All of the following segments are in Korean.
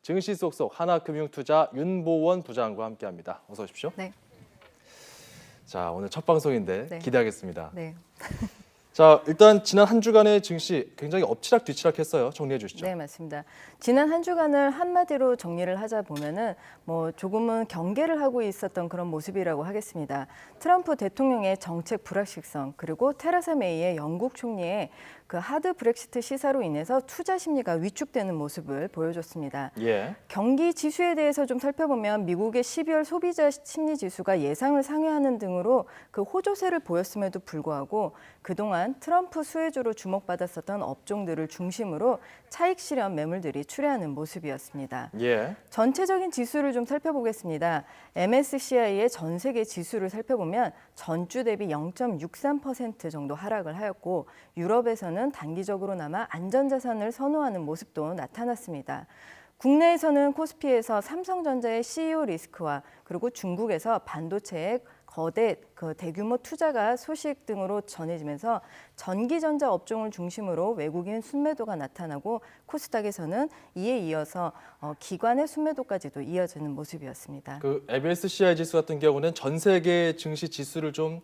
증시 쏙쏙 하나금융투자 윤보원 부장과 함께합니다. 어서 오십시오. 네. 자, 오늘 첫 방송인데 네. 기대하겠습니다. 네. 자, 일단 지난 한 주간의 증시 굉장히 엎치락뒤치락했어요. 정리해 주시죠. 네, 맞습니다. 지난 한 주간을 한마디로 정리를 하자 보면은 조금은 경계를 하고 있었던 그런 모습이라고 하겠습니다. 트럼프 대통령의 정책 불확실성 그리고 테레사 메이의 영국 총리의 그 하드 브렉시트 시사로 인해서 투자 심리가 위축되는 모습을 보여줬습니다. 예. 경기 지수에 대해서 좀 살펴보면 미국의 12월 소비자 심리 지수가 예상을 상회하는 등으로 그 호조세를 보였음에도 불구하고 그동안 트럼프 수혜주로 주목받았었던 업종들을 중심으로 차익 실현 매물들이 출회하는 모습이었습니다. 예. 전체적인 지수를 좀 살펴보겠습니다. MSCI의 전 세계 지수를 살펴보면 전주 대비 0.63% 정도 하락을 하였고 유럽에서는 단기적으로나마 안전자산을 선호하는 모습도 나타났습니다. 국내에서는 코스피에서 삼성전자의 CEO 리스크와 그리고 중국에서 반도체의 거대 대규모 투자가 소식 등으로 전해지면서 전기전자 업종을 중심으로 외국인 순매도가 나타나고 코스닥에서는 이에 이어서 기관의 순매도까지도 이어지는 모습이었습니다. 그 MSCI 지수 같은 경우는 전 세계 증시 지수를 좀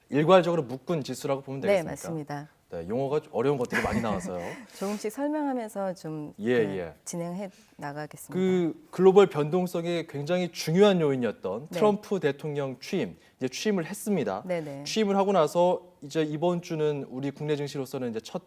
일괄적으로 묶은 지수라고 보면 되겠습니까? 네, 맞습니다. 네, 용어가 어려운 것들이 많이 나와서요. 조금씩 설명하면서 좀 예. 진행해 나가겠습니다. 그 글로벌 변동성이 굉장히 중요한 요인이었던 네. 트럼프 대통령 취임, 이제 취임을 했습니다. 네네. 취임을 하고 나서 이제 이번 주는 우리 국내 증시로서는 이제 첫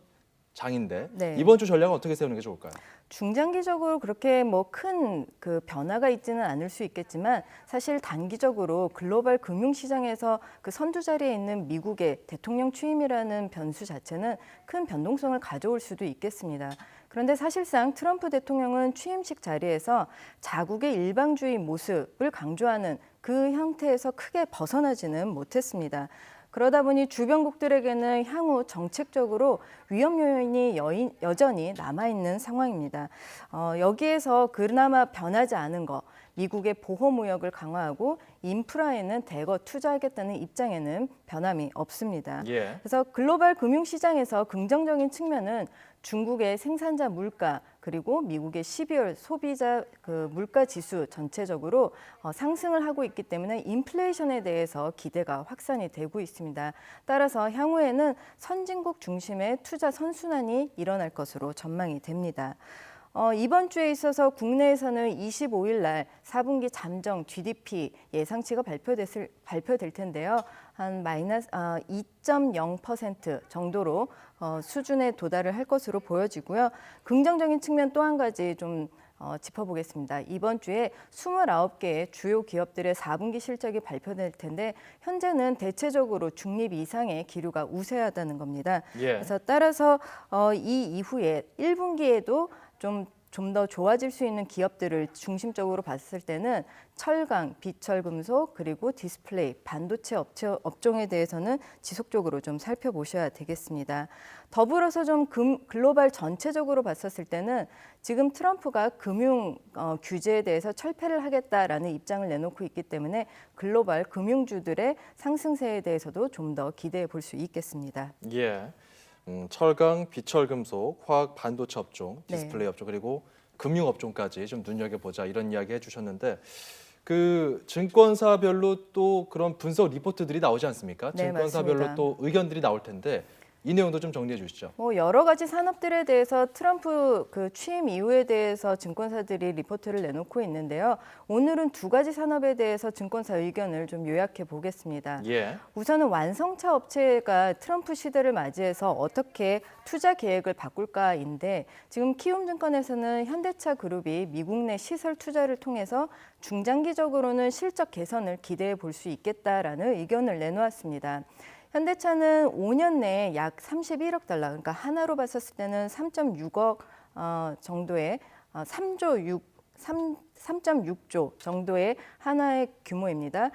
장인데 네. 이번 주 전략은 어떻게 세우는 게 좋을까요? 중장기적으로 그렇게 큰 그 변화가 있지는 않을 수 있겠지만 사실 단기적으로 글로벌 금융시장에서 그 선두 자리에 있는 미국의 대통령 취임이라는 변수 자체는 큰 변동성을 가져올 수도 있겠습니다. 그런데 사실상 트럼프 대통령은 취임식 자리에서 자국의 일방주의 모습을 강조하는 그 형태에서 크게 벗어나지는 못했습니다. 그러다 보니 주변국들에게는 향후 정책적으로 위험 요인이 여전히 남아있는 상황입니다. 여기에서 그나마 변하지 않은 거, 미국의 보호무역을 강화하고 인프라에는 대거 투자하겠다는 입장에는 변함이 없습니다. 예. 그래서 글로벌 금융시장에서 긍정적인 측면은 중국의 생산자 물가 그리고 미국의 12월 소비자 그 물가 지수 전체적으로 상승을 하고 있기 때문에 인플레이션에 대해서 기대가 확산이 되고 있습니다. 따라서 향후에는 선진국 중심의 투자 선순환이 일어날 것으로 전망이 됩니다. 이번 주에 있어서 국내에서는 25일 날 4분기 잠정 GDP 예상치가 발표될 텐데요. 한 마이너스 2.0% 정도로 수준에 도달을 할 것으로 보여지고요. 긍정적인 측면 또 한 가지 좀 짚어보겠습니다. 이번 주에 29개의 주요 기업들의 4분기 실적이 발표될 텐데 현재는 대체적으로 중립 이상의 기류가 우세하다는 겁니다. 예. 그래서 따라서 이 이후에 1분기에도 좀 더 좋아질 수 있는 기업들을 중심적으로 봤을 때는 철강, 비철금속, 그리고 디스플레이, 반도체 업종에 대해서는 지속적으로 좀 살펴보셔야 되겠습니다. 더불어서 좀 글로벌 전체적으로 봤었을 때는 지금 트럼프가 금융 규제에 대해서 철폐를 하겠다라는 입장을 내놓고 있기 때문에 글로벌 금융주들의 상승세에 대해서도 좀 더 기대해 볼 수 있겠습니다. 예. 철강, 비철금속, 화학, 반도체 업종, 네. 디스플레이 업종 그리고 금융 업종까지 좀 눈여겨보자 이런 이야기 해주셨는데 그 증권사별로 또 그런 분석 리포트들이 나오지 않습니까? 네, 증권사별로 맞습니다. 또 의견들이 나올 텐데 이 내용도 좀 정리해 주시죠. 여러 가지 산업들에 대해서 트럼프 그 취임 이후에 대해서 증권사들이 리포트를 내놓고 있는데요. 오늘은 두 가지 산업에 대해서 증권사 의견을 좀 요약해 보겠습니다. 예. 우선은 완성차 업체가 트럼프 시대를 맞이해서 어떻게 투자 계획을 바꿀까인데 지금 키움증권에서는 현대차 그룹이 미국 내 시설 투자를 통해서 중장기적으로는 실적 개선을 기대해 볼 수 있겠다라는 의견을 내놓았습니다. 현대차는 5년 내에 약 31억 달러, 그러니까 하나로 봤었을 때는 3.6억 정도의 3.6조 정도의 하나의 규모입니다.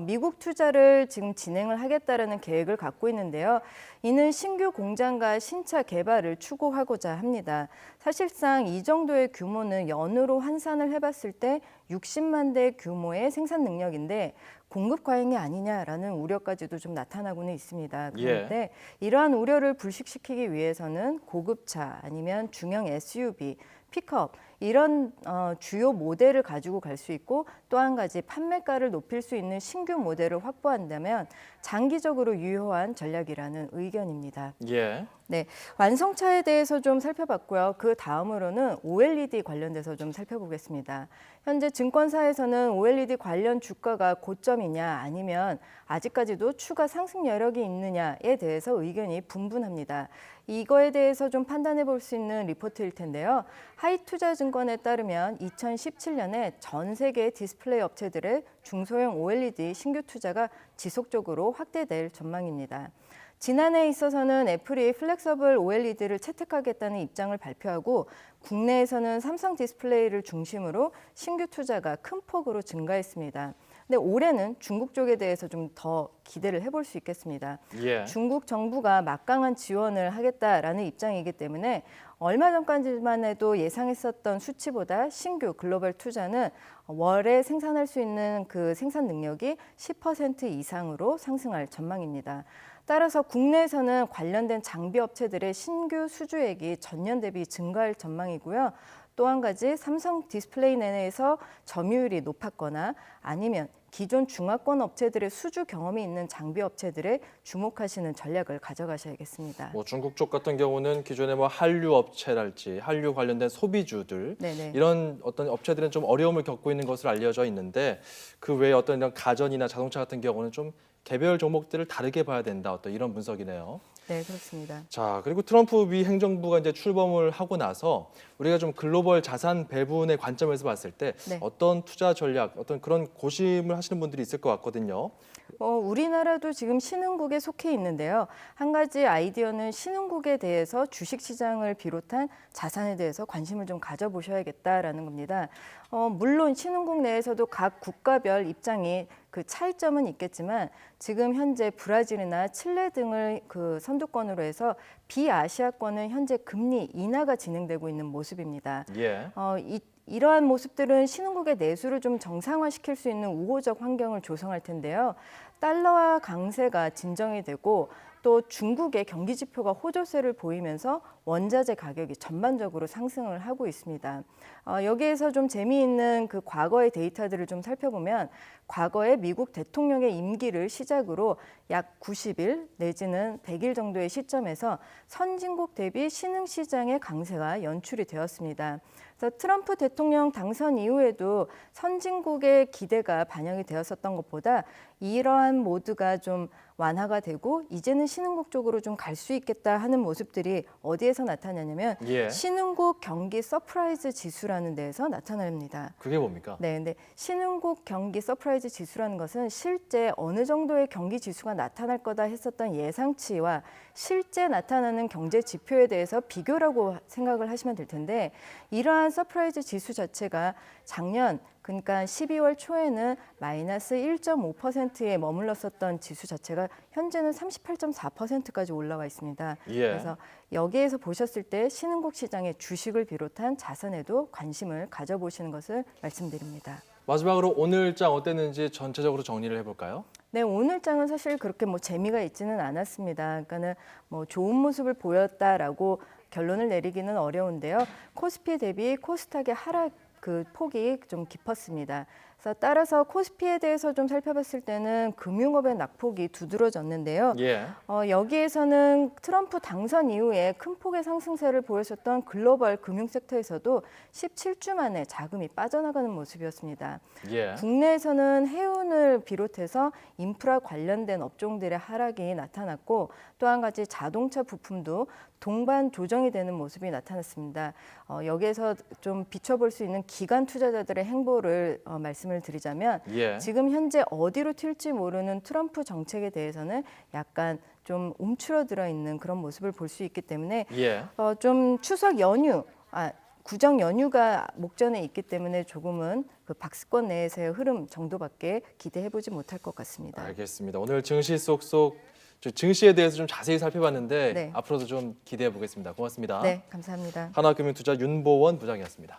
미국 투자를 지금 진행을 하겠다라는 계획을 갖고 있는데요. 이는 신규 공장과 신차 개발을 추구하고자 합니다. 사실상 이 정도의 규모는 연으로 환산을 해봤을 때 60만 대 규모의 생산 능력인데 공급 과잉이 아니냐라는 우려까지도 좀 나타나고는 있습니다. 그런데 이러한 우려를 불식시키기 위해서는 고급차 아니면 중형 SUV, 픽업 이런 주요 모델을 가지고 갈 수 있고 또 한 가지 판매가를 높일 수 있는 신규 모델을 확보한다면 장기적으로 유효한 전략이라는 의견입니다. 예. 네, 완성차에 대해서 좀 살펴봤고요. 그 다음으로는 OLED 관련돼서 좀 살펴보겠습니다. 현재 증권사에서는 OLED 관련 주가가 고점이냐 아니면 아직까지도 추가 상승 여력이 있느냐에 대해서 의견이 분분합니다. 이거에 대해서 좀 판단해 볼 수 있는 리포트일 텐데요. 하이투자증권에 따르면 2017년에 전 세계 디스플레이 업체들의 중소형 OLED 신규 투자가 지속적으로 확대될 전망입니다. 지난해에 있어서는 애플이 플렉서블 OLED를 채택하겠다는 입장을 발표하고 국내에서는 삼성 디스플레이를 중심으로 신규 투자가 큰 폭으로 증가했습니다. 근데 올해는 중국 쪽에 대해서 좀 더 기대를 해볼 수 있겠습니다. 예. 중국 정부가 막강한 지원을 하겠다라는 입장이기 때문에 얼마 전까지만 해도 예상했었던 수치보다 신규 글로벌 투자는 월에 생산할 수 있는 그 생산 능력이 10% 이상으로 상승할 전망입니다. 따라서 국내에서는 관련된 장비 업체들의 신규 수주액이 전년 대비 증가할 전망이고요. 또 한 가지 삼성 디스플레이 내에서 점유율이 높았거나 아니면 기존 중화권 업체들의 수주 경험이 있는 장비 업체들에 주목하시는 전략을 가져가셔야겠습니다. 뭐 중국 쪽 같은 경우는 기존에 뭐 한류 업체랄지 한류 관련된 소비주들 네네. 이런 어떤 업체들은 좀 어려움을 겪고 있는 것으로 알려져 있는데 그 외에 어떤 이런 가전이나 자동차 같은 경우는 좀 개별 종목들을 다르게 봐야 된다. 어떤 이런 분석이네요. 네, 그렇습니다. 자, 그리고 트럼프 미 행정부가 이제 출범을 하고 나서 우리가 좀 글로벌 자산 배분의 관점에서 봤을 때 네. 어떤 투자 전략, 어떤 그런 고심을 하시는 분들이 있을 것 같거든요. 우리나라도 지금 신흥국에 속해 있는데요. 한 가지 아이디어는 신흥국에 대해서 주식시장을 비롯한 자산에 대해서 관심을 좀 가져보셔야겠다라는 겁니다. 물론 신흥국 내에서도 각 국가별 입장이 그 차이점은 있겠지만 지금 현재 브라질이나 칠레 등을 그 선두권으로 해서 비아시아권은 현재 금리 인하가 진행되고 있는 모습입니다. 예. 이러한 모습들은 신흥국의 내수를 좀 정상화시킬 수 있는 우호적 환경을 조성할 텐데요. 달러화 강세가 진정이 되고 또 중국의 경기 지표가 호조세를 보이면서 원자재 가격이 전반적으로 상승을 하고 있습니다. 여기에서 좀 재미있는 그 과거의 데이터들을 좀 살펴보면 과거에 미국 대통령의 임기를 시작으로 약 90일 내지는 100일 정도의 시점에서 선진국 대비 신흥시장의 강세가 연출이 되었습니다. 그래서 트럼프 대통령 당선 이후에도 선진국의 기대가 반영이 되었었던 것보다 이러한 모드가 좀 완화가 되고 이제는 신흥국 쪽으로 좀 갈 수 있겠다 하는 모습들이 어디에서 나타나냐면 예. 신흥국 경기 서프라이즈 지수라는 데에서 나타납니다. 그게 뭡니까? 네, 근데 신흥국 경기 서프라이즈 지수라는 것은 실제 어느 정도의 경기 지수가 나타날 거다 했었던 예상치와 실제 나타나는 경제 지표에 대해서 비교라고 생각을 하시면 될 텐데 이러한 서프라이즈 지수 자체가 작년 그러니까 12월 초에는 마이너스 1.5%에 머물렀었던 지수 자체가 현재는 38.4%까지 올라와 있습니다. 예. 그래서 여기에서 보셨을 때 신흥국 시장의 주식을 비롯한 자산에도 관심을 가져보시는 것을 말씀드립니다. 마지막으로 오늘 장 어땠는지 전체적으로 정리를 해볼까요? 네, 오늘 장은 사실 그렇게 뭐 재미가 있지는 않았습니다. 그러니까는 뭐 좋은 모습을 보였다라고 결론을 내리기는 어려운데요. 코스피 대비 코스닥의 하락 그 폭이 좀 깊었습니다. 그래서 따라서 코스피에 대해서 좀 살펴봤을 때는 금융업의 낙폭이 두드러졌는데요. 예. 여기에서는 트럼프 당선 이후에 큰 폭의 상승세를 보였었던 글로벌 금융 섹터에서도 17주 만에 자금이 빠져나가는 모습이었습니다. 예. 국내에서는 해운을 비롯해서 인프라 관련된 업종들의 하락이 나타났고 또 한 가지 자동차 부품도 동반 조정이 되는 모습이 나타났습니다. 여기에서 좀 비춰볼 수 있는 기관 투자자들의 행보를 말씀을 드리자면 예. 지금 현재 어디로 튈지 모르는 트럼프 정책에 대해서는 약간 좀 움츠러들어 있는 그런 모습을 볼 수 있기 때문에 예. 좀 추석 연휴, 구정 연휴가 목전에 있기 때문에 조금은 그 박스권 내에서의 흐름 정도밖에 기대해보지 못할 것 같습니다. 알겠습니다. 오늘 증시 쏙쏙 증시에 대해서 좀 자세히 살펴봤는데 네. 앞으로도 좀 기대해 보겠습니다. 고맙습니다. 네, 감사합니다. 하나금융투자 윤보원 부장이었습니다.